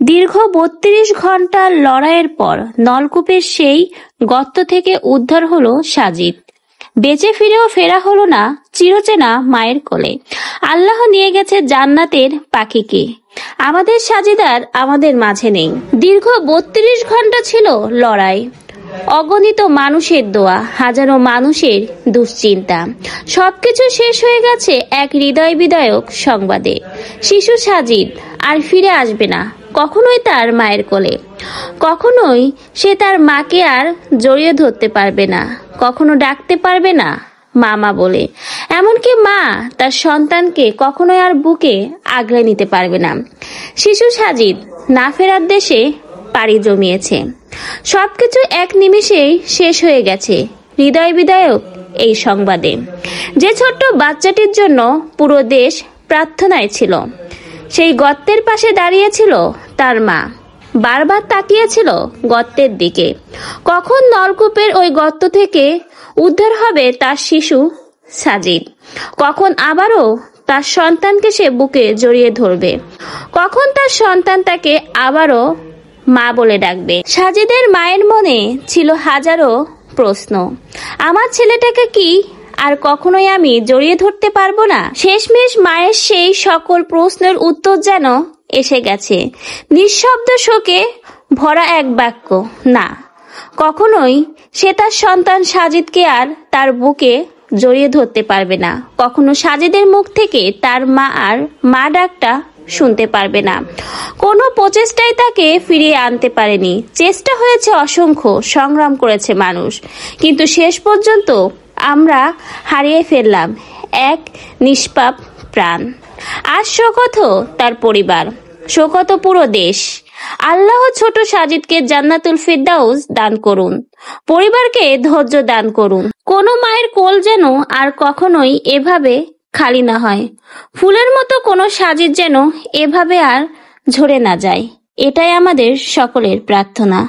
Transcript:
দীর্ঘ ৩২ ঘন্টার লড়াইয়ের পর নলকূপের সেই গর্ত থেকে উদ্ধার হলো সাজিদ। বেঁচে ফিরেও ফেরা হলো না চিরচেনা মায়ের কোলে। আল্লাহ নিয়ে গেছে জান্নাতের পাখিকে। আমাদের সাজিদার আমাদের মাঝে নেই। দীর্ঘ ৩২ ঘন্টা ছিল লড়াই, অগণিত মানুষের দোয়া, হাজারো মানুষের দুশ্চিন্তা, সবকিছু শেষ হয়ে গেছে এক হৃদয় বিদায়ক সংবাদে। শিশু সাজিদ আর ফিরে আসবে না কখনোই তার মায়ের কোলে। কখনোই সে তার মাকে আর জড়িয়ে ধরতে পারবে না, কখনো ডাকতে পারবে না মামা বলে। এমনকি মা তার সন্তানকে কখনোই আর বুকে আগলে নিতে পারবে না। শিশু সাজিদ না ফেরার দেশে পাড়ি জমিয়েছে। সবকিছু এক নিমিষেই শেষ হয়ে গেছে হৃদয় বিদায়ক এই সংবাদে। যে ছোট্ট বাচ্চাটির জন্য পুরো দেশ প্রার্থনায় ছিল, সেই গর্তের পাশে দাঁড়িয়েছিল তার মা, বারবার তাকিয়েছিল গর্তের দিকে। কখন নলকূপের ওই গর্ত থেকে উদ্ধার হবে তার শিশু সাজিদ? কখন আবারও তার সন্তানকে সে বুকে জড়িয়ে ধরবে? কখন তার সন্তান তাকে আবারও মা বলে ডাকবে? সাজিদের মায়ের মনে ছিল হাজারো প্রশ্ন। আমার ছেলেটাকে কি আর কখনোই আমি জড়িয়ে ধরতে পারবো না? শেষমেশ মায়ের সেই সকল প্রশ্নের উত্তর যেন এসে গেছে নিঃশব্দ শোকে ভরা এক বাক্য, না, কখনোই সে তার সন্তান সাজিদকে আর তার বুকে জড়িয়ে ধরতে পারবে না। কখনো সাজিদের মুখ থেকে তার মা আর মা ডাকটা শুনতে পারবে না। কোনো প্রচেষ্টাই তাকে ফিরিয়ে আনতে পারেনি। চেষ্টা হয়েছে অসংখ্য, সংগ্রাম করেছে মানুষ, কিন্তু শেষ পর্যন্ত আমরা হারিয়ে ফেললাম এক নিষ্পাপ প্রাণ। আজ শোকত তার পরিবার, শোকত পুরো দেশ। আল্লাহ ছোট সাজিদকে জান্নাতুল ফিরদাউস দান করুন, পরিবারকে ধৈর্য দান করুন। কোনো মায়ের কোল যেন আর কখনোই এভাবে খালি না হয়। ফুলের মতো কোনো সাজিদ যেন এভাবে আর ঝরে না যায়। এটাই আমাদের সকলের প্রার্থনা।